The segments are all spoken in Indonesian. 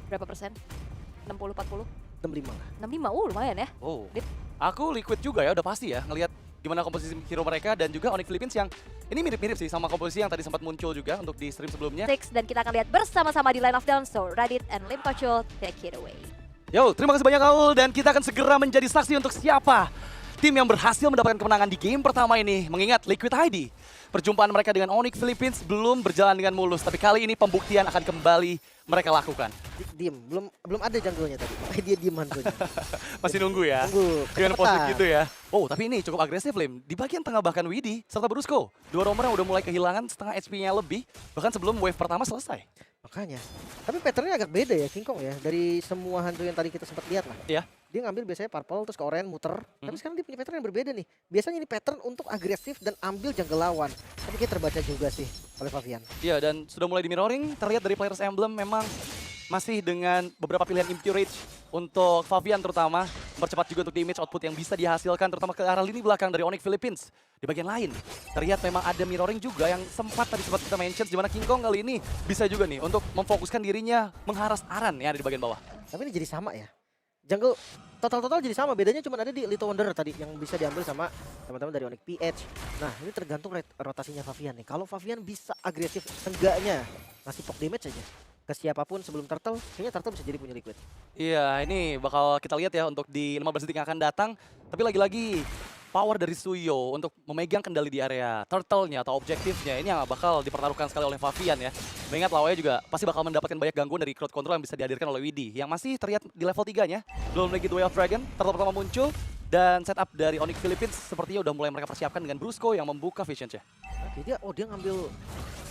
Berapa persen? 60, 40? 65 lah. 65, lumayan ya. Oh, Dit. aku Liquid juga ya, udah pasti ya ngelihat gimana komposisi hero mereka dan juga Onyx Philippines yang ini mirip-mirip sih sama komposisi yang tadi sempat muncul juga untuk di stream sebelumnya. Dan kita akan lihat bersama-sama di Line of Down. So, Radit and Limpachul, take it away. Yo, terima kasih banyak Aul dan kita akan segera menjadi saksi untuk siapa tim yang berhasil mendapatkan kemenangan di game pertama ini. Mengingat Liquid ID, perjumpaan mereka dengan Onyx Philippines belum berjalan dengan mulus, tapi kali ini pembuktian akan kembali mereka lakukan. Diem, belum ada jungle-nya tadi. Makanya dia diem Hanzo-nya. Masih nunggu ya? Tunggu, Dengan kecepatan. posisi gitu ya. Oh, tapi ini cukup agresif, Lim. Di bagian tengah bahkan Widi serta Brusco. Dua romer yang udah mulai kehilangan setengah HP-nya lebih, bahkan sebelum wave pertama selesai. Makanya. Tapi patternnya agak beda ya King Kong ya. Dari semua Hanzo yang tadi kita sempat lihat lah. Iya. Dia ngambil biasanya purple terus ke oranye muter. Tapi sekarang dia punya pattern yang berbeda nih. Biasanya ini pattern untuk agresif dan ambil jungle lawan. Tapi kayak terbaca juga sih oleh Favian. Iya, dan sudah mulai di mirroring. Terlihat dari Players Emblem memang masih dengan beberapa pilihan Impure Rage untuk Favian terutama. Mempercepat juga untuk damage output yang bisa dihasilkan terutama ke arah lini belakang dari Onyx Philippines. Di bagian lain, terlihat memang ada mirroring juga yang sempat kita mention di mana King Kong kali ini bisa juga nih untuk memfokuskan dirinya mengharas Aran yang ada di bagian bawah. Tapi ini jadi sama ya. Jungle total jadi sama. Bedanya cuma ada di Little Wonder tadi yang bisa diambil sama teman-teman dari Onyx PH. Nah ini tergantung rotasinya Favian nih. Kalau Favian bisa agresif enggaknya ngasih poke damage aja ke siapapun sebelum Turtle, kayaknya Turtle bisa jadi punya Liquid. Iya, ini bakal kita lihat ya untuk di 15 detik yang akan datang. Tapi lagi-lagi power dari Suyo untuk memegang kendali di area turtle-nya atau objektifnya ini yang bakal dipertaruhkan sekali oleh Favian ya. Mengingat lawannya juga pasti bakal mendapatkan banyak gangguan dari crowd control yang bisa dihadirkan oleh Widi. Yang masih terlihat di level 3-nya. Belum lagi Way of Dragon, turtle pertama muncul. Dan setup dari Onyx Philippines sepertinya udah mulai mereka persiapkan dengan Brusco yang membuka vision-nya. Oke, dia ngambil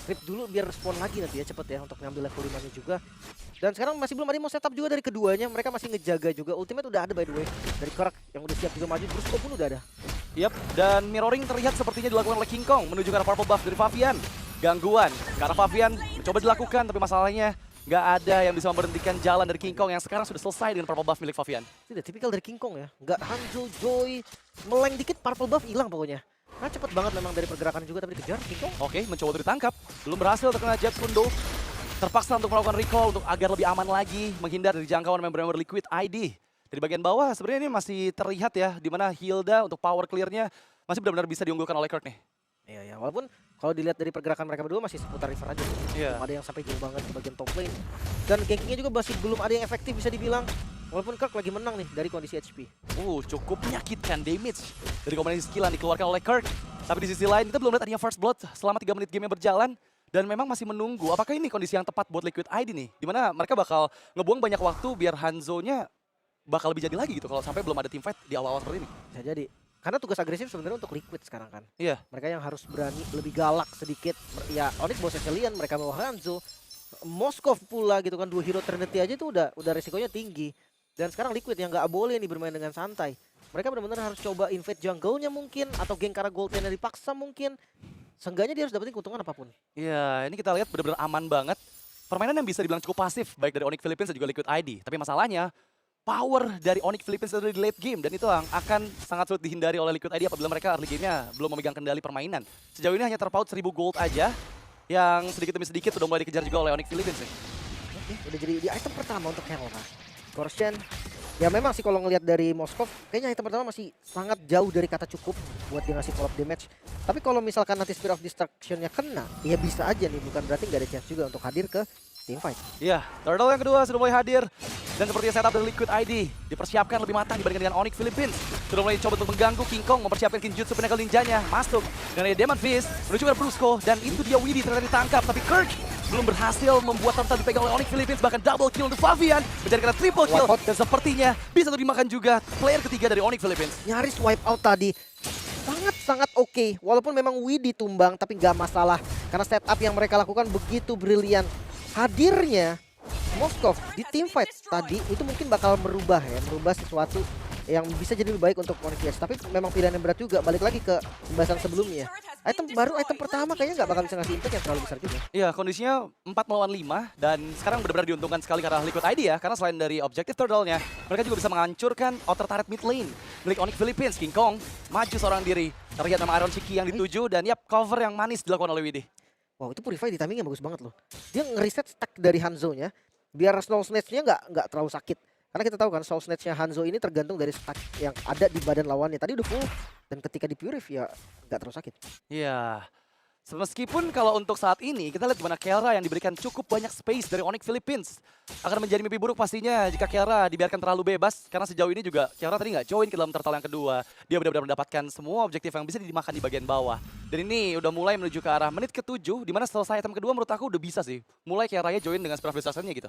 creep dulu biar spawn lagi nanti ya cepet ya untuk ngambil level 5-nya juga. Dan sekarang masih belum ada yang mau setup juga dari keduanya. Mereka masih ngejaga juga. Ultimate udah ada by the way. Dari Kerak yang udah siap juga maju. Brusco pun udah ada. Yap, dan mirroring terlihat sepertinya dilakukan oleh King Kong menuju ke arah purple buff dari Favian. Gangguan ke arah Favian mencoba dilakukan tapi masalahnya nggak ada yang bisa memberhentikan jalan dari King Kong yang sekarang sudah selesai dengan purple buff milik Favian. Tidak tipikal dari King Kong ya. Nggak Hanzo, Joy, meleng dikit purple buff hilang pokoknya. Nah cepet banget memang dari pergerakan juga tapi dikejar King Kong. Oke, mencoba untuk ditangkap. Belum berhasil terkena Jet Kundo. Terpaksa untuk melakukan recall untuk agar lebih aman lagi. Menghindar dari jangkauan member-member Liquid ID. Dari bagian bawah sebenarnya ini masih terlihat ya. Dimana Hilda untuk power clear-nya masih benar-benar bisa diunggulkan oleh Kirk nih. Iya ya, walaupun kalau dilihat dari pergerakan mereka berdua masih seputar river aja. Iya. Belum ada yang sampai jauh banget ke bagian top lane. Dan gankingnya juga masih belum ada yang efektif bisa dibilang. Walaupun Kirk lagi menang nih dari kondisi HP. Cukup menyakitkan damage dari kombinasi skill yang dikeluarkan oleh Kirk. Tapi di sisi lain kita belum lihat adanya first blood selama 3 menit game yang berjalan. Dan memang masih menunggu apakah ini kondisi yang tepat buat Liquid ID nih. Dimana mereka bakal ngebuang banyak waktu biar Hanzo-nya bakal lebih jadi lagi gitu kalau sampai belum ada team fight di awal-awal seperti ini. Bisa jadi. Karena tugas agresif sebenarnya untuk Liquid sekarang kan. Iya. Mereka yang harus berani lebih galak sedikit. Ya Onyx bawa Cecilian, mereka bawa Hanzo. Moskov pula gitu kan, 2 hero Trinity aja itu udah resikonya tinggi. Dan sekarang Liquid yang nggak boleh nih bermain dengan santai. Mereka benar-benar harus coba invade jungle-nya mungkin. Atau geng karena gold lane dipaksa mungkin. Seenggaknya dia harus dapetin keuntungan apapun. Iya, ini kita lihat benar-benar aman banget. Permainan yang bisa dibilang cukup pasif baik dari Onyx Philippines dan juga Liquid ID. Tapi masalahnya power dari Onyx Philippines dari late game dan itu akan sangat sulit dihindari oleh Liquid ID apabila mereka early game-nya belum memegang kendali permainan. Sejauh ini hanya terpaut 1000 gold aja yang sedikit demi sedikit sudah mulai dikejar juga oleh Onyx Philippines nih. Oke, udah jadi di item pertama untuk Helena. Corsian, ya memang sih kalau ngelihat dari Moskov, kayaknya item pertama masih sangat jauh dari kata cukup buat dia ngasih follow up damage. Tapi kalau misalkan nanti Spear of Destruction-nya kena, ya bisa aja nih, bukan berarti nggak ada chance juga untuk hadir ke team fight. Iya, Turtle yang kedua sudah mulai hadir. Dan sepertinya setup dari Liquid ID dipersiapkan lebih matang dibandingkan dengan Onyx Philippines. Sudah mulai coba untuk mengganggu King Kong, mempersiapkan Kinjutsu Pinnacle Ninja-nya. Masuk dengan Demon Fist, menuju ke Brusco. Dan itu dia Widi ternyata ditangkap. Tapi Kirk belum berhasil membuat Turtle dipegang oleh Onyx Philippines. Bahkan double kill untuk Favian. Menjadikan triple kill. Dan sepertinya bisa untuk dimakan juga player ketiga dari Onyx Philippines. Nyaris wipe out tadi. Sangat oke. Walaupun memang Widi tumbang, tapi nggak masalah. Karena setup yang mereka lakukan begitu brilian. Hadirnya Moskov di team fight tadi itu mungkin bakal merubah sesuatu yang bisa jadi lebih baik untuk Onyx. Tapi memang pilihan yang berat juga. Balik lagi ke pembahasan sebelumnya. Item pertama kayaknya nggak bakal bisa ngasih impact yang terlalu besar juga. Iya, kondisinya 4 melawan 5 dan sekarang benar-benar diuntungkan sekali karena Liquid ID ya. Karena selain dari objektif turtle-nya, mereka juga bisa menghancurkan outer turret mid lane milik Onyx Philippines. King Kong maju seorang diri. Terlihat nama Iron Shiki yang dituju dan cover yang manis dilakukan oleh Widi. Wow, itu Purify di timing yang bagus banget loh. Dia ngeriset stack dari Hanzo-nya. biar Soul Snatch-nya nggak terlalu sakit. Karena kita tahu kan Soul Snatch-nya Hanzo ini tergantung dari stack yang ada di badan lawannya. Tadi udah full dan ketika di Purif ya nggak terlalu sakit. Iya. Meskipun kalau untuk saat ini kita lihat gimana Kiara yang diberikan cukup banyak space dari Onyx Philippines. Akan menjadi mimpi buruk pastinya jika Kiara dibiarkan terlalu bebas. Karena sejauh ini juga Kiara tadi nggak join ke dalam turtle yang kedua. Dia benar-benar mendapatkan semua objektif yang bisa dimakan di bagian bawah. Dan ini udah mulai menuju ke arah menit ke-7. Dimana selesai item kedua menurut aku udah bisa sih. Mulai Kiaranya join dengan Spirit of Destruction-nya gitu.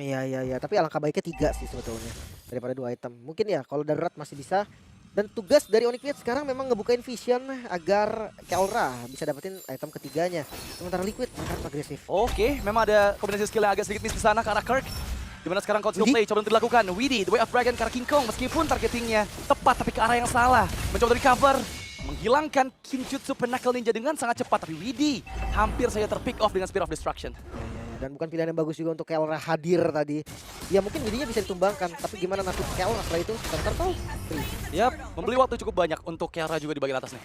Iya. Tapi alangkah baiknya 3 sih sebetulnya. Daripada 2 item. Mungkin ya kalau darurat masih bisa. Dan tugas dari Onyx Liquid sekarang memang ngebukain vision agar Keldra bisa dapetin item ketiganya. Sementara Liquid sangat agresif. Oke, memang ada kombinasi skill yang agak sedikit miss di sana ke arah Kirk. Dimana sekarang control Widih. play coba untuk dilakukan. Widih, The Way of Dragon ke arah King Kong. Meskipun targetingnya tepat tapi ke arah yang salah. Mencoba dari cover. Menghilangkan Kinjutsu Pinnacle Ninja dengan sangat cepat. Tapi Widih hampir saja terpick off dengan Spirit of Destruction. Dan bukan pilihan yang bagus juga untuk Keldra hadir tadi. Ya mungkin Widinya bisa ditumbangkan. Tapi gimana nasib Keldra setelah itu? Turtle. Yap, membeli waktu cukup banyak untuk Kiara juga di bagian atas nih.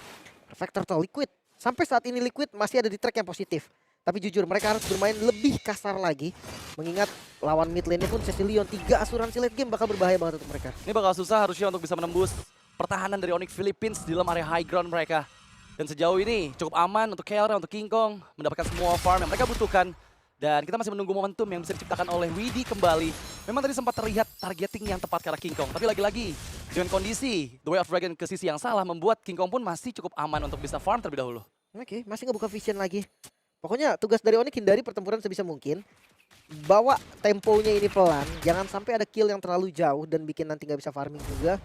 Perfect Turtle Liquid. Sampai saat ini Liquid masih ada di track yang positif. Tapi jujur mereka harus bermain lebih kasar lagi. Mengingat lawan mid lane-nya pun Cecilion. 3 asuransi late game bakal berbahaya banget untuk mereka. Ini bakal susah harusnya untuk bisa menembus pertahanan dari Onyx Philippines di dalam area high ground mereka. Dan sejauh ini cukup aman untuk Kiara, untuk King Kong. Mendapatkan semua farm yang mereka butuhkan. Dan kita masih menunggu momentum yang bisa diciptakan oleh Widih kembali. Memang tadi sempat terlihat targeting yang tepat ke arah King Kong. Tapi lagi-lagi dengan kondisi The Way of Dragon ke sisi yang salah membuat King Kong pun masih cukup aman untuk bisa farm terlebih dahulu. Oke, masih ngebuka vision lagi. Pokoknya tugas dari Onyx hindari pertempuran sebisa mungkin. Bawa temponya ini pelan. Jangan sampai ada kill yang terlalu jauh dan bikin nanti nggak bisa farming juga.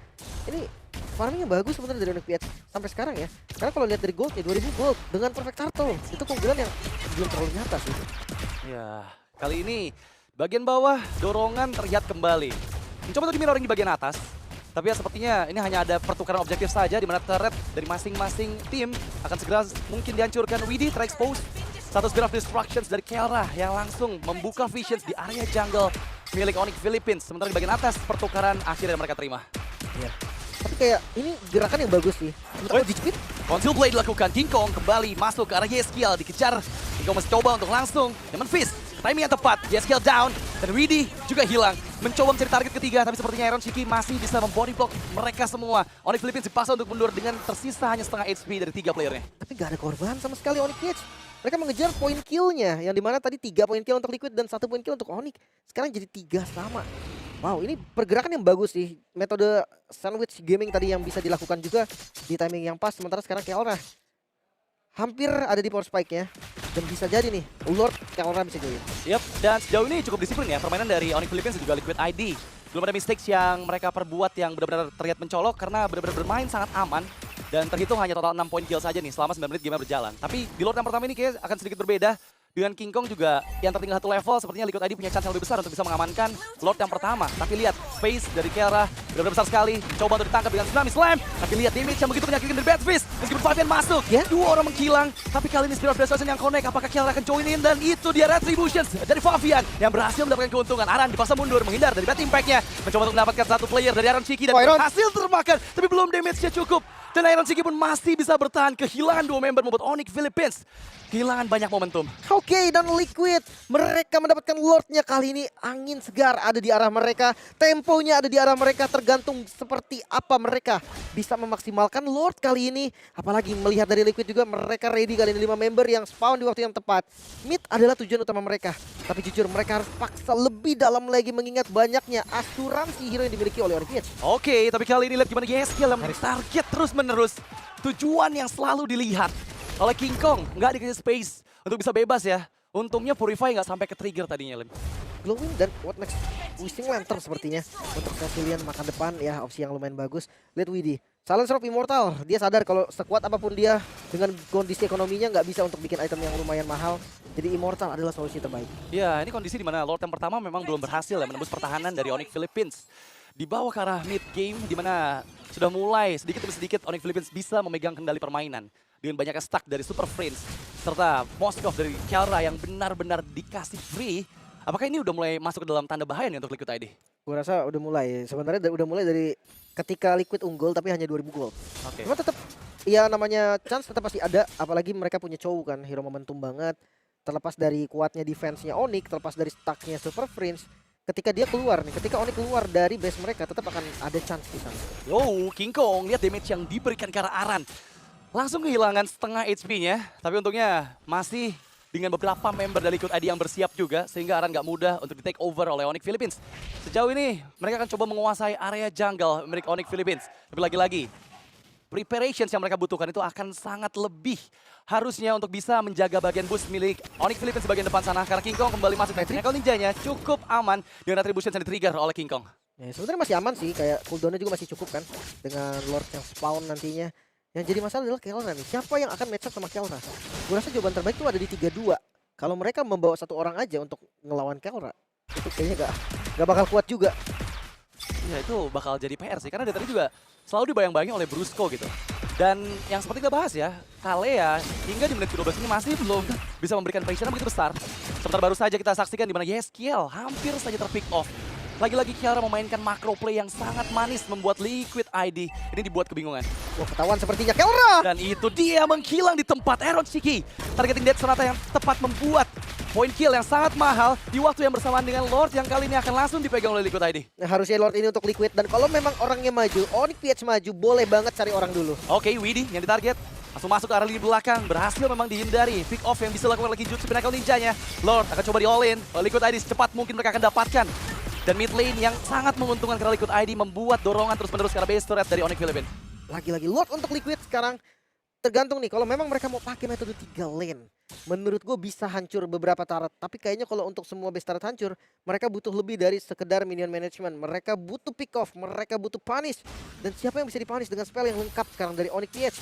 Ini farmingnya bagus sebenarnya dari Onyx PH sampai sekarang ya. Karena kalau lihat dari goldnya 2000 gold dengan perfect turtle. Itu keunggulan yang belum terlalu nyata sih. Ya, kali ini bagian bawah dorongan terlihat kembali. Mencoba untuk di-mirroring di bagian atas. Tapi ya sepertinya ini hanya ada pertukaran objektif saja di mana turret dari masing-masing tim akan segera mungkin dihancurkan. Widih terexpose. Satu Spirit of Destruction dari Keldra yang langsung membuka visions di area jungle milik Onyx Philippines. Sementara di bagian atas pertukaran akhir yang mereka terima. Iya. Tapi kayak ini gerakan yang bagus sih. Untuk dijepit. Conceal Blade dilakukan. King Kong kembali masuk ke arah Yeskiel. Dikejar. King Kong masih coba untuk langsung Demon Fist. Timing yang tepat. Yeskiel down. Dan Widih juga hilang. Mencoba mencari target ketiga. Tapi sepertinya Iron Shiki masih bisa membody block mereka semua. Onyx Philippines dipaksa untuk mundur dengan tersisa hanya setengah HP dari 3 playernya. Tapi gak ada korban sama sekali Onyx PH. Mereka mengejar poin killnya. Yang dimana tadi 3 poin kill untuk Liquid dan 1 poin kill untuk Onyx. Sekarang jadi 3 sama. Wow, ini pergerakan yang bagus sih. Metode sandwich gaming tadi yang bisa dilakukan juga di timing yang pas. Sementara sekarang Keldra hampir ada di power spike-nya. Dan bisa jadi nih, Lord Keldra bisa join. Yap, dan sejauh ini cukup disiplin ya permainan dari Onyx Philippines dan juga Liquid ID. Belum ada mistakes yang mereka perbuat yang benar-benar terlihat mencolok karena benar-benar bermain sangat aman. Dan terhitung hanya total 6 poin kill saja nih selama 9 menit game berjalan. Tapi di Lord yang pertama ini kayaknya akan sedikit berbeda. Dengan King Kong juga yang tertinggal 1 level, sepertinya Liquid ID punya chance yang lebih besar untuk bisa mengamankan Lord yang pertama. Tapi lihat, space dari Keldra benar-benar besar sekali. Coba untuk ditangkap dengan Tsunami Slam. Tapi lihat damage yang begitu menyakitkan dari Bad Fist. Meskipun Fabian masuk, dua orang menghilang. Tapi kali ini Spirit of Destruction yang connect. Apakah Keldra akan join in? Dan itu dia Retributions dari Fabian yang berhasil mendapatkan keuntungan. Aran dipaksa mundur, menghindar dari Bad Impact-nya. Mencoba untuk mendapatkan 1 player dari Iron Shiki dan berhasil termakan. Tapi belum damage-nya cukup. Dan Iron Shiki pun masih bisa bertahan. Kehilangan 2 member membuat Onyx Philippines kehilangan banyak momentum. Oke, dan Liquid mereka mendapatkan Lordnya kali ini. Angin segar ada di arah mereka, temponya ada di arah mereka, tergantung seperti apa mereka bisa memaksimalkan Lord kali ini. Apalagi melihat dari Liquid juga mereka ready kali ini 5 member yang spawn di waktu yang tepat. Mid adalah tujuan utama mereka, tapi jujur mereka harus paksa lebih dalam lagi mengingat banyaknya asuransi hero yang dimiliki oleh Onyx. Oke, tapi kali ini lihat gimana Yeskiel yang target terus-menerus. Tujuan yang selalu dilihat oleh King Kong, nggak dikasih space untuk bisa bebas ya. Untungnya Purify nggak sampai ke trigger tadinya, Lim. Glowing dan what next? Wishing Lantern sepertinya untuk Cecilion makan depan ya, opsi yang lumayan bagus. Lihat Widih, Silencer of Immortal, dia sadar kalau sekuat apapun dia dengan kondisi ekonominya nggak bisa untuk bikin item yang lumayan mahal. Jadi Immortal adalah solusi terbaik. Ya, ini kondisi di mana Lord yang pertama memang belum berhasil ya menembus pertahanan dari Onyx Philippines. Dibawa ke arah mid game di mana sudah mulai sedikit demi sedikit Onyx Philippines bisa memegang kendali permainan. Dengan banyaknya stack dari Super Friends serta Moskov dari Keldra yang benar-benar dikasih free. Apakah ini udah mulai masuk ke dalam tanda bahaya nih untuk Liquid ID? Gue rasa udah mulai. Sebenarnya udah mulai dari ketika Liquid unggul tapi hanya 2000 gold. Oke. Cuma tetap ya namanya chance tetap pasti ada, apalagi mereka punya Chow kan, hero momentum banget. terlepas dari kuatnya defense-nya Onyx, terlepas dari stuck-nya Super Prince, ketika dia keluar nih, ketika Onyx keluar dari base mereka tetap akan ada chance di sana. Yo, King Kong lihat damage yang diberikan ke arah Aran. Langsung kehilangan setengah HP-nya, tapi untungnya masih dengan beberapa member dari Liquid ID yang bersiap juga, sehingga Aran nggak mudah untuk di-take over oleh Onyx Philippines. Sejauh ini, mereka akan coba menguasai area jungle milik Onyx Philippines. Tapi lagi-lagi, preparations yang mereka butuhkan itu akan sangat lebih harusnya untuk bisa menjaga bagian boost milik Onyx Philippines di bagian depan sana. Karena King Kong kembali masuk ke Pinnacle Ninjanya cukup aman dengan attribution yang di-trigger oleh King Kong. Ya, sebenarnya masih aman sih, kayak cooldown-nya juga masih cukup kan dengan Lord yang spawn nantinya. Yang jadi masalah adalah Kelra nih. Siapa yang akan match up sama Kelra? Gue rasa jawaban terbaik itu ada di 3-2. Kalau mereka membawa satu orang aja untuk ngelawan Kelra, itu kayaknya gak bakal kuat juga. Ya itu bakal jadi PR sih, karena dari tadi juga selalu dibayang-bayangin oleh Brusco gitu. Dan yang seperti kita bahas ya, Kalea hingga di menit ke-12 ini masih belum bisa memberikan pressure yang begitu besar. Sebentar baru saja kita saksikan di mana Yeskiel hampir saja ter-pick off. Lagi-lagi Kiara memainkan macro play yang sangat manis membuat Liquid ID ini dibuat kebingungan. Wah, ketahuan sepertinya Kelra! Dan itu dia menghilang di tempat Aaron Shiki. Targeting Dead Sonata yang tepat membuat poin kill yang sangat mahal di waktu yang bersamaan dengan Lord yang kali ini akan langsung dipegang oleh Liquid ID. Nah, harusnya Lord ini untuk Liquid, dan kalau memang orangnya maju, Onyx PH maju, boleh banget cari orang dulu. Oke, Widhi yang ditarget. Langsung masuk ke arah lini belakang, berhasil memang dihindari. Pick off yang bisa dilakukan oleh Kijutsu Pinnacle Ninjanya. Lord akan coba di all-in, Liquid ID secepat mungkin mereka akan dapatkan. Dan mid lane yang sangat menguntungkan karena Liquid ID membuat dorongan terus-menerus ke arah base turret dari Onyx Philippines. Lagi-lagi Lord untuk Liquid sekarang. Tergantung nih, kalau memang mereka mau pakai metode 3 lane, menurut gue bisa hancur beberapa turret. Tapi kayaknya kalau untuk semua base turret hancur, mereka butuh lebih dari sekedar minion management. Mereka butuh pick off, mereka butuh punish. Dan siapa yang bisa dipunish dengan spell yang lengkap sekarang dari Onyx PH?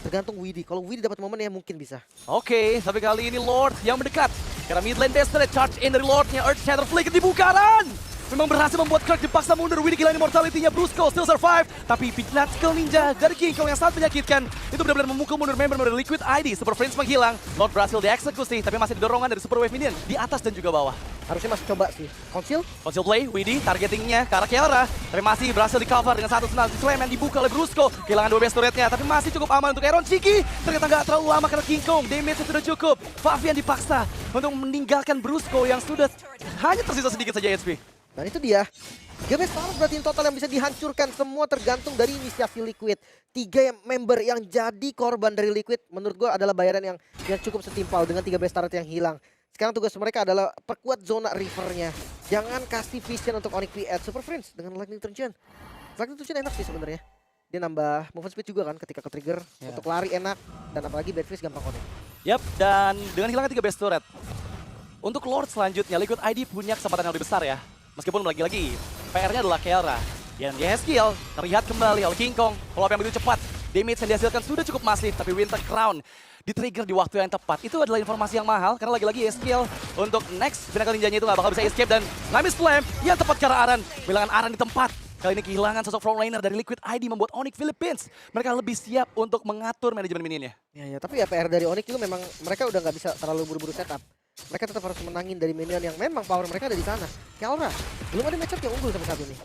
Tergantung Widhi. Kalau Widhi dapat momen ya mungkin bisa. Oke, tapi kali ini Lord yang mendekat. Karena mid lane base turret charge in dari Lordnya, Earth Shatter Flick dibuka dan memang berhasil membuat Kirk dipaksa mundur. Widhi kehilangan immortality-nya, Brusco still survive. Tapi Pinnacle Ninja dari King Kong yang sangat menyakitkan. Itu benar-benar memukul mundur member dari Liquid ID. Super Prince menghilang, Lord berhasil dieksekusi. Tapi masih dorongan dari Super Wave minion di atas dan juga bawah. Harusnya masih coba sih. Conceal? Conceal play, Widhi targetingnya ke arah Kiara. Tapi masih berhasil di cover dengan satu senang slam yang dibuka oleh Brusco. Kehilangan 2 base turretnya, tapi masih cukup aman untuk Aaron Shiki. Ternyata nggak terlalu lama karena King Kong. Damage sudah cukup. Favian dipaksa untuk meninggalkan Brusco yang sudah hanya tersisa sedikit saja HP. Dan itu dia. 3 base turret berarti in total yang bisa dihancurkan. Semua tergantung dari inisiasi Liquid. 3 member yang jadi korban dari Liquid menurut gue adalah bayaran yang cukup setimpal dengan 3 base turret yang hilang. Sekarang tugas mereka adalah perkuat zona rivernya. Jangan kasih vision untuk Onyx PH. Super Prince dengan Lightning Turn. Lightning Turn enak sih sebenarnya. Dia nambah movement speed juga kan ketika ke-trigger. Untuk lari enak. Dan apalagi Bad Fish gampang connect. Yap, dan dengan hilangnya 3 base turret. Untuk Lord selanjutnya, Liquid ID punya kesempatan yang lebih besar ya. Meskipun lagi-lagi PR-nya adalah Kelra. Dan Yeskiel terlihat kembali oleh King Kong. Follow up yang begitu cepat. Damage yang dihasilkan sudah cukup masif. Tapi Winter Crown di-trigger di waktu yang tepat. Itu adalah informasi yang mahal. Karena lagi-lagi Yeskiel untuk next Pinnacle Ninjanya itu gak bakal bisa escape. Dan ngambil slam yang tepat ke arah Aran. Kehilangan Aran di tempat. Kali ini kehilangan sosok frontliner dari Liquid ID membuat Onyx Philippines. Mereka lebih siap untuk mengatur manajemen minionnya. Ya, tapi ya PR dari Onyx juga memang mereka udah nggak bisa terlalu buru-buru setup. Mereka tetap harus menangin dari minion yang memang power mereka ada di sana. Kelra, belum ada matchup yang unggul sampai saat ini.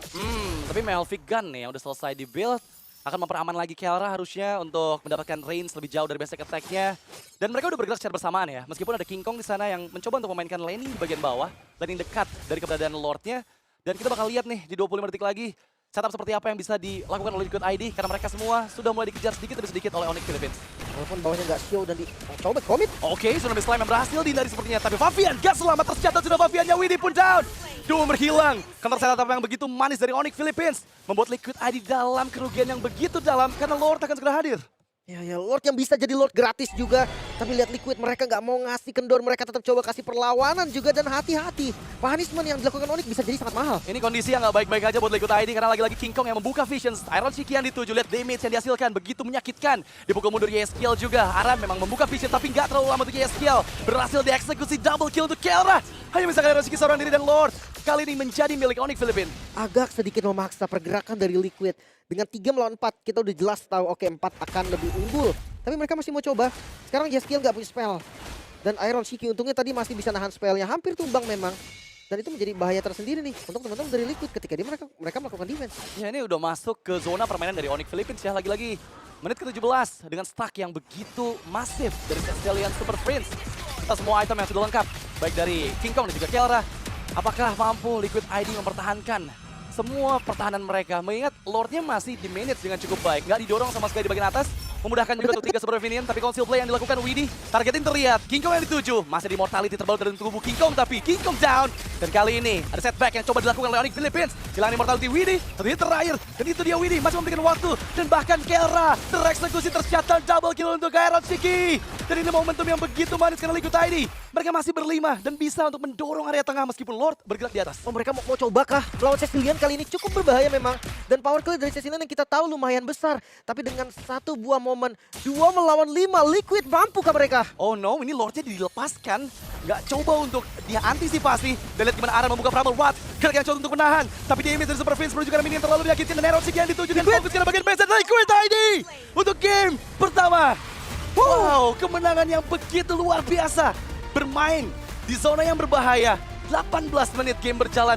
Tapi Melvic Gun nih yang udah selesai di build akan memperaman lagi Kelra harusnya untuk mendapatkan range lebih jauh dari basic attack-nya. Dan mereka udah bergerak secara bersamaan ya. Meskipun ada King Kong di sana yang mencoba untuk memainkan laning di bagian bawah, laning dekat dari keberadaan Lord-nya. Dan kita bakal lihat nih di 25 detik lagi setup seperti apa yang bisa dilakukan oleh Liquid ID karena mereka semua sudah mulai dikejar sedikit demi sedikit oleh Onyx Philippines. Walaupun bawahnya nggak show dan coba commit. Oke, Tsunami Slime yang berhasil dihindari sepertinya. Tapi Favian gak selamat, tercatat sudah Faviannya. Widhi pun down. Doom berhilang. Counter setup yang begitu manis dari Onyx Philippines membuat Liquid ID dalam kerugian yang begitu dalam karena Lord akan segera hadir. Ya, Lord yang bisa jadi Lord gratis juga. Tapi lihat Liquid, mereka nggak mau ngasih kendor. Mereka tetap coba kasih perlawanan juga. Dan hati-hati, punishment yang dilakukan Onyx bisa jadi sangat mahal. Ini kondisi yang nggak baik-baik aja buat Liquid ID. Karena lagi-lagi King Kong yang membuka visions. Iron Shiki yang dituju, lihat damage yang dihasilkan. Begitu menyakitkan. Dipukul mundur Yeskiel juga. Aran memang membuka vision tapi nggak terlalu lama untuk Yeskiel. Berhasil dieksekusi double kill untuk Kelra. Hanya misalkan Iron Shiki seorang diri dan Lord kali ini menjadi milik Onyx Philippines. Agak sedikit memaksa pergerakan dari Liquid. Dengan 3 melawan 4, kita udah jelas tahu oke 4 akan lebih unggul. Tapi mereka masih mau coba. Sekarang Yeskiel nggak punya spell. Dan Iron Shiki untungnya tadi masih bisa nahan spellnya. Hampir tumbang memang. Dan itu menjadi bahaya tersendiri nih untuk teman-teman dari Liquid ketika mereka melakukan defense. Ya ini udah masuk ke zona permainan dari Onyx Philippines ya. Lagi-lagi menit ke-17 dengan stack yang begitu masif dari Castilian Super Prince. atas semua item yang sudah lengkap. Baik dari King Kong dan juga Kelra. Apakah mampu Liquid ID mempertahankan semua pertahanan mereka? Mengingat Lordnya masih di manage dengan cukup baik. Nggak didorong sama sekali di bagian atas. Memudahkan juga untuk 3 Super Minion, tapi conceal play yang dilakukan Widhi. Targetin terlihat, King Kong yang dituju. Masih di mortality terbalut dari tubuh King Kong, tapi King Kong down. Dan kali ini ada setback yang coba dilakukan oleh Onyx Philippines. Hilangin mortality Widhi, satu hit terakhir. Dan itu dia Widhi, masih memberikan waktu. Dan bahkan Kelra tereksekusi tercatat double kill untuk Iron Shiki. Dan ini momentum yang begitu manis karena Liquid ID. Mereka masih berlima dan bisa untuk mendorong area tengah meskipun Lord bergerak di atas. Oh, mereka mau coba kah melawan Cecilian kali ini? Cukup berbahaya memang. Dan power kill dari Cecilian yang kita tahu lumayan besar. Tapi dengan satu buah momen, 2 melawan 5, Liquid mampukah mereka? Oh no, ini Lordnya dilepaskan. Nggak coba untuk dia antisipasi. Dan lihat gimana Aran membuka Primal Watt. Kirk yang coba untuk menahan. Tapi damage dari Super Vince menuju ke minion terlalu menyakitkan. Dan Iron Shiki yang dituju dan fokus ke bagian base. Liquid ID untuk game pertama. Wow, kemenangan yang begitu luar biasa. Bermain di zona yang berbahaya. 18 menit game berjalan.